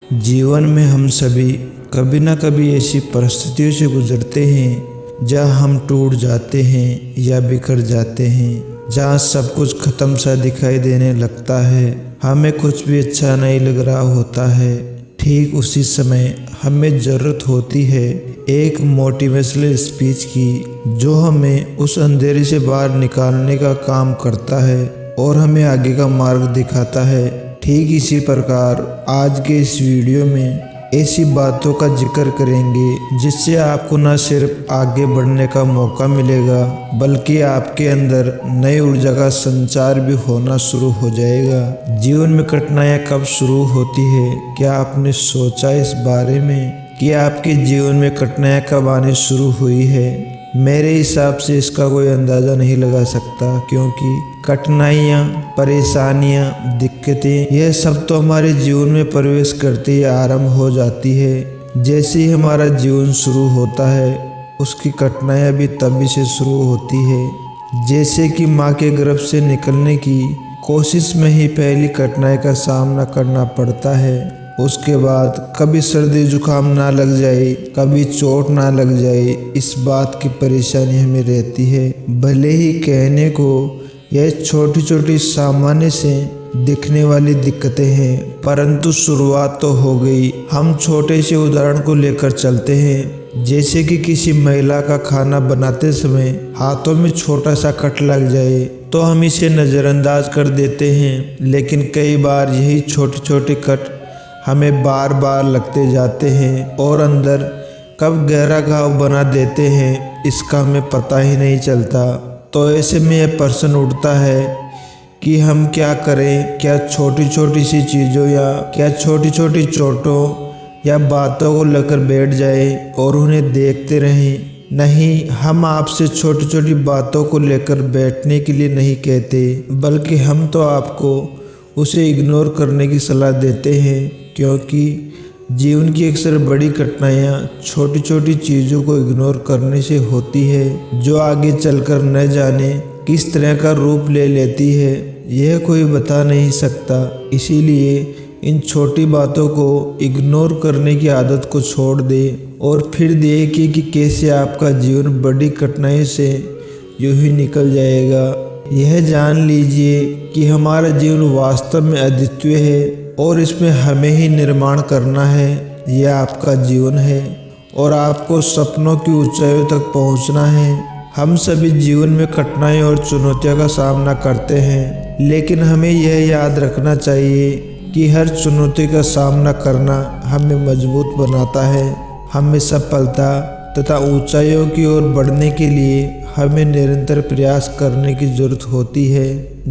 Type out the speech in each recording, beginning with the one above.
जीवन में हम सभी कभी न कभी ऐसी परिस्थितियों से गुजरते हैं जहाँ हम टूट जाते हैं या बिखर जाते हैं, जहाँ सब कुछ ख़त्म सा दिखाई देने लगता है, हमें कुछ भी अच्छा नहीं लग रहा होता है। ठीक उसी समय हमें ज़रूरत होती है एक मोटिवेशनल स्पीच की, जो हमें उस अंधेरे से बाहर निकालने का काम करता है और हमें आगे का मार्ग दिखाता है। ठीक इसी प्रकार आज के इस वीडियो में ऐसी बातों का जिक्र करेंगे जिससे आपको न सिर्फ आगे बढ़ने का मौका मिलेगा, बल्कि आपके अंदर नई ऊर्जा का संचार भी होना शुरू हो जाएगा। जीवन में कठिनाइयाँ कब शुरू होती है, क्या आपने सोचा इस बारे में कि आपके जीवन में कठिनाइयाँ कब आनी शुरू हुई है? मेरे हिसाब से इसका कोई अंदाज़ा नहीं लगा सकता, क्योंकि कठिनाइयाँ, परेशानियाँ, दिक्कतें यह सब तो हमारे जीवन में प्रवेश करते ही आरंभ हो जाती है। जैसे ही हमारा जीवन शुरू होता है, उसकी कठिनाइयाँ भी तभी से शुरू होती है। जैसे कि माँ के गर्भ से निकलने की कोशिश में ही पहली कठिनाई का सामना करना पड़ता है। उसके बाद कभी सर्दी जुकाम ना लग जाए, कभी चोट ना लग जाए, इस बात की परेशानी हमें रहती है। भले ही कहने को यह छोटी छोटी सामान्य से दिखने वाली दिक्कतें हैं, परंतु शुरुआत तो हो गई। हम छोटे से उदाहरण को लेकर चलते हैं। जैसे कि किसी महिला का खाना बनाते समय हाथों में छोटा सा कट लग जाए तो हम इसे नज़रअंदाज कर देते हैं, लेकिन कई बार यही छोटे छोटे कट हमें बार बार लगते जाते हैं और अंदर कब गहरा घाव बना देते हैं, इसका हमें पता ही नहीं चलता। तो ऐसे में यह प्रश्न उठता है कि हम क्या करें? क्या छोटी छोटी सी चीज़ों या क्या छोटी छोटी चोटों या बातों को लेकर बैठ जाए और उन्हें देखते रहें? नहीं, हम आपसे छोटी छोटी बातों को लेकर बैठने के लिए नहीं कहते, बल्कि हम तो आपको उसे इग्नोर करने की सलाह देते हैं, क्योंकि जीवन की अक्सर बड़ी कठिनाइयाँ छोटी छोटी चीज़ों को इग्नोर करने से होती है, जो आगे चलकर न जाने किस तरह का रूप ले लेती है, यह कोई बता नहीं सकता। इसीलिए इन छोटी बातों को इग्नोर करने की आदत को छोड़ दे और फिर देखिए कि कैसे आपका जीवन बड़ी कठिनाई से यूं ही निकल जाएगा। यह जान लीजिए कि हमारा जीवन वास्तव में अद्वितीय है और इसमें हमें ही निर्माण करना है। यह आपका जीवन है और आपको सपनों की ऊंचाइयों तक पहुंचना है। हम सभी जीवन में कठिनाई और चुनौतियों का सामना करते हैं, लेकिन हमें यह याद रखना चाहिए कि हर चुनौती का सामना करना हमें मजबूत बनाता है। हमें सफलता तथा ऊंचाइयों की ओर बढ़ने के लिए हमें निरंतर प्रयास करने की जरूरत होती है।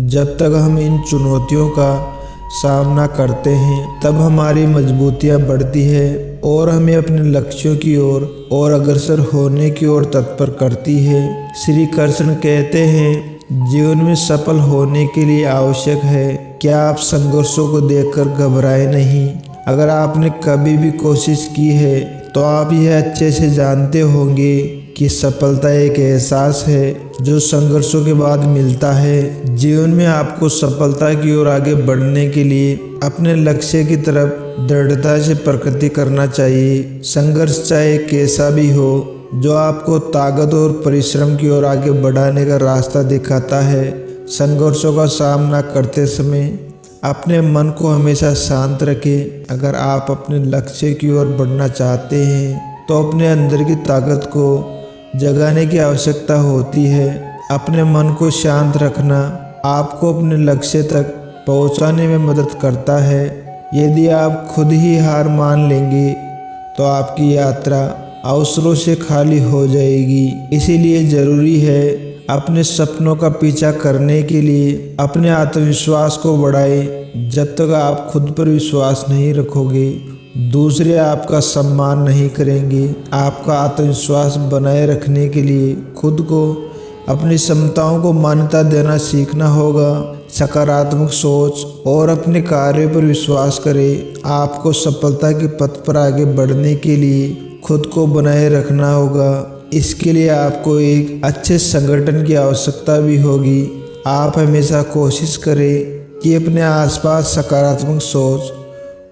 जब तक हम इन चुनौतियों का सामना करते हैं, तब हमारी मजबूतियाँ बढ़ती है और हमें अपने लक्ष्यों की ओर और अग्रसर होने की ओर तत्पर करती है। श्री कृष्ण कहते हैं, जीवन में सफल होने के लिए आवश्यक है क्या आप संघर्षों को देखकर घबराए नहीं। अगर आपने कभी भी कोशिश की है तो आप यह अच्छे से जानते होंगे कि सफलता एक एहसास है जो संघर्षों के बाद मिलता है। जीवन में आपको सफलता की ओर आगे बढ़ने के लिए अपने लक्ष्य की तरफ दृढ़ता से प्रगति करना चाहिए। संघर्ष चाहे कैसा भी हो, जो आपको ताकत और परिश्रम की ओर आगे बढ़ाने का रास्ता दिखाता है। संघर्षों का सामना करते समय अपने मन को हमेशा शांत रखें। अगर आप अपने लक्ष्य की ओर बढ़ना चाहते हैं तो अपने अंदर की ताकत को जगाने की आवश्यकता होती है। अपने मन को शांत रखना आपको अपने लक्ष्य तक पहुंचाने में मदद करता है। यदि आप खुद ही हार मान लेंगे तो आपकी यात्रा अवसरों से खाली हो जाएगी। इसीलिए ज़रूरी है अपने सपनों का पीछा करने के लिए अपने आत्मविश्वास को बढ़ाएं। जब तक आप खुद पर विश्वास नहीं रखोगे, दूसरे आपका सम्मान नहीं करेंगे। आपका आत्मविश्वास बनाए रखने के लिए खुद को अपनी क्षमताओं को मान्यता देना सीखना होगा। सकारात्मक सोच और अपने कार्य पर विश्वास करें। आपको सफलता के पथ पर आगे बढ़ने के लिए खुद को बनाए रखना होगा। इसके लिए आपको एक अच्छे संगठन की आवश्यकता भी होगी। आप हमेशा कोशिश करें कि अपने आसपास सकारात्मक सोच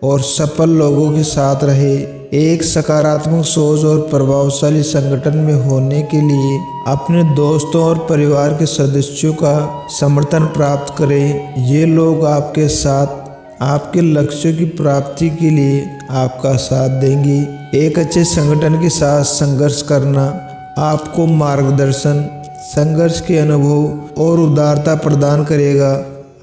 और सफल लोगों के साथ रहे। एक सकारात्मक सोच और प्रभावशाली संगठन में होने के लिए अपने दोस्तों और परिवार के सदस्यों का समर्थन प्राप्त करें। ये लोग आपके साथ आपके लक्ष्यों की प्राप्ति के लिए आपका साथ देंगे। एक अच्छे संगठन के साथ संघर्ष करना आपको मार्गदर्शन, संघर्ष के अनुभव और उदारता प्रदान करेगा।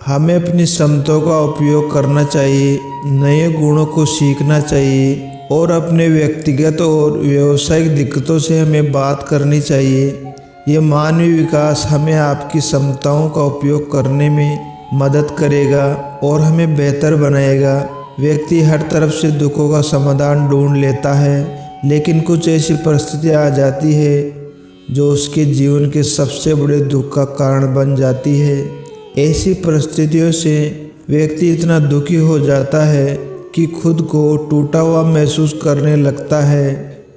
हमें अपनी क्षमताओं का उपयोग करना चाहिए, नए गुणों को सीखना चाहिए और अपने व्यक्तिगत और व्यावसायिक दिक्कतों से हमें बात करनी चाहिए। ये मानवीय विकास हमें आपकी क्षमताओं का उपयोग करने में मदद करेगा और हमें बेहतर बनाएगा। व्यक्ति हर तरफ से दुखों का समाधान ढूंढ लेता है, लेकिन कुछ ऐसी परिस्थितियाँ आ जाती है जो उसके जीवन के सबसे बड़े दुख का कारण बन जाती है। ऐसी परिस्थितियों से व्यक्ति इतना दुखी हो जाता है कि खुद को टूटा हुआ महसूस करने लगता है।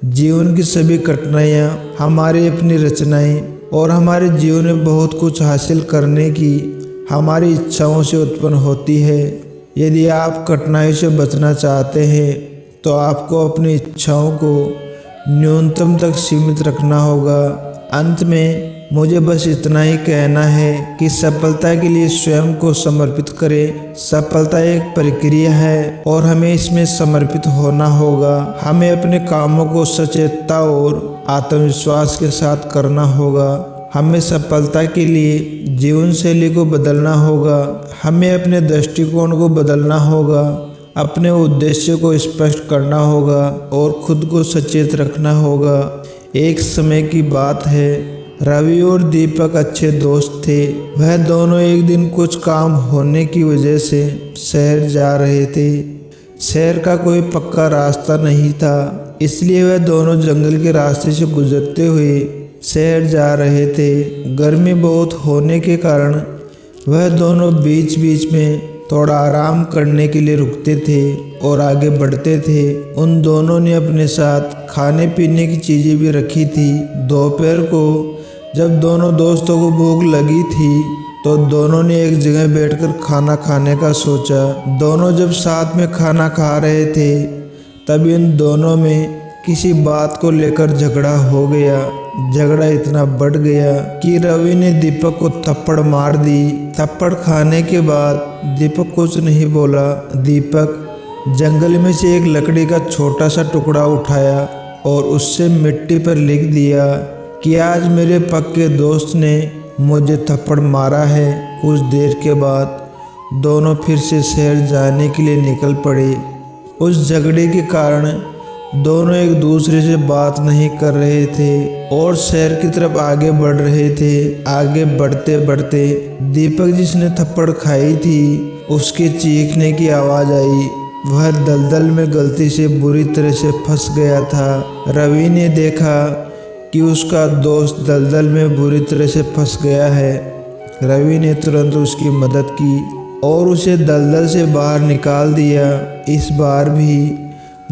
जीवन की सभी कठिनाइयाँ हमारी अपनी रचनाएं और हमारे जीवन में बहुत कुछ हासिल करने की हमारी इच्छाओं से उत्पन्न होती है। यदि आप कठिनाइयों से बचना चाहते हैं तो आपको अपनी इच्छाओं को न्यूनतम तक सीमित रखना होगा। अंत में मुझे बस इतना ही कहना है कि सफलता के लिए स्वयं को समर्पित करें। सफलता एक प्रक्रिया है और हमें इसमें समर्पित होना होगा। हमें अपने कामों को सचेतता और आत्मविश्वास के साथ करना होगा। हमें सफलता के लिए जीवन शैली को बदलना होगा। हमें अपने दृष्टिकोण को बदलना होगा, अपने उद्देश्य को स्पष्ट करना होगा और खुद को सचेत रखना होगा। एक समय की बात है, रवि और दीपक अच्छे दोस्त थे। वह दोनों एक दिन कुछ काम होने की वजह से शहर जा रहे थे। शहर का कोई पक्का रास्ता नहीं था, इसलिए वह दोनों जंगल के रास्ते से गुजरते हुए शहर जा रहे थे। गर्मी बहुत होने के कारण वह दोनों बीच बीच में थोड़ा आराम करने के लिए रुकते थे और आगे बढ़ते थे। उन दोनों ने अपने साथ खाने पीने की चीज़ें भी रखी थी। दोपहर को जब दोनों दोस्तों को भूख लगी थी तो दोनों ने एक जगह बैठकर खाना खाने का सोचा। दोनों जब साथ में खाना खा रहे थे तभी इन दोनों में किसी बात को लेकर झगड़ा हो गया। झगड़ा इतना बढ़ गया कि रवि ने दीपक को थप्पड़ मार दी। थप्पड़ खाने के बाद दीपक कुछ नहीं बोला। दीपक जंगल में से एक लकड़ी का छोटा सा टुकड़ा उठाया और उससे मिट्टी पर लिख दिया कि आज मेरे पक्के दोस्त ने मुझे थप्पड़ मारा है। कुछ देर के बाद दोनों फिर से शहर जाने के लिए निकल पड़े। उस झगड़े के कारण दोनों एक दूसरे से बात नहीं कर रहे थे और शहर की तरफ आगे बढ़ रहे थे। आगे बढ़ते बढ़ते दीपक जिसने थप्पड़ खाई थी उसके चीखने की आवाज़ आई। वह दलदल में गलती से बुरी तरह से फंस गया था। रवि ने देखा कि उसका दोस्त दलदल में बुरी तरह से फंस गया है। रवि ने तुरंत उसकी मदद की और उसे दलदल से बाहर निकाल दिया। इस बार भी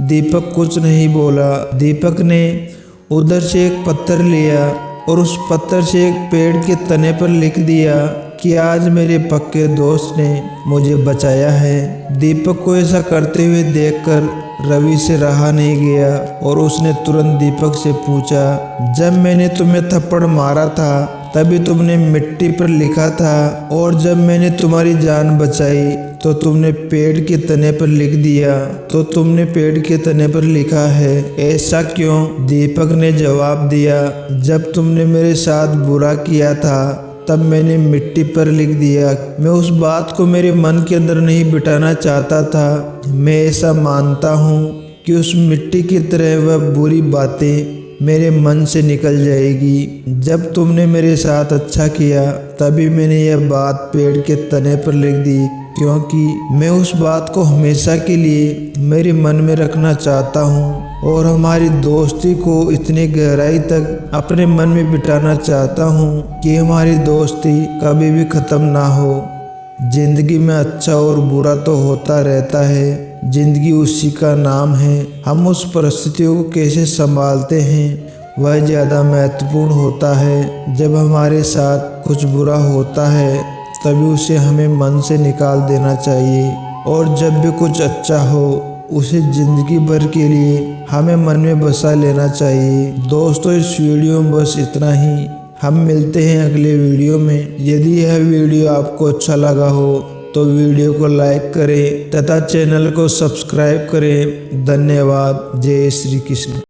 दीपक कुछ नहीं बोला। दीपक ने उधर से एक पत्थर लिया और उस पत्थर से एक पेड़ के तने पर लिख दिया कि आज मेरे पक्के दोस्त ने मुझे बचाया है। दीपक को ऐसा करते हुए देखकर रवि से रहा नहीं गया और उसने तुरंत दीपक से पूछा, जब मैंने तुम्हें थप्पड़ मारा था तभी तुमने मिट्टी पर लिखा था और जब मैंने तुम्हारी जान बचाई तो तुमने पेड़ के तने पर लिख दिया। तो तुमने पेड़ के तने पर लिखा है, ऐसा क्यों? दीपक ने जवाब दिया, जब तुमने मेरे साथ बुरा किया था तब मैंने मिट्टी पर लिख दिया। मैं उस बात को मेरे मन के अंदर नहीं बिठाना चाहता था। मैं ऐसा मानता हूँ कि उस मिट्टी की तरह वह बुरी बातें मेरे मन से निकल जाएगी। जब तुमने मेरे साथ अच्छा किया तभी मैंने यह बात पेड़ के तने पर लिख दी, क्योंकि मैं उस बात को हमेशा के लिए मेरे मन में रखना चाहता हूँ और हमारी दोस्ती को इतनी गहराई तक अपने मन में बिठाना चाहता हूँ कि हमारी दोस्ती कभी भी ख़त्म ना हो। जिंदगी में अच्छा और बुरा तो होता रहता है, जिंदगी उसी का नाम है। हम उस परिस्थितियों को कैसे संभालते हैं वह ज़्यादा महत्वपूर्ण होता है। जब हमारे साथ कुछ बुरा होता है तभी उसे हमें मन से निकाल देना चाहिए और जब भी कुछ अच्छा हो उसे जिंदगी भर के लिए हमें मन में बसा लेना चाहिए। दोस्तों, इस वीडियो में बस इतना ही। हम मिलते हैं अगले वीडियो में। यदि यह वीडियो आपको अच्छा लगा हो तो वीडियो को लाइक करें तथा चैनल को सब्सक्राइब करें। धन्यवाद। जय श्री कृष्ण।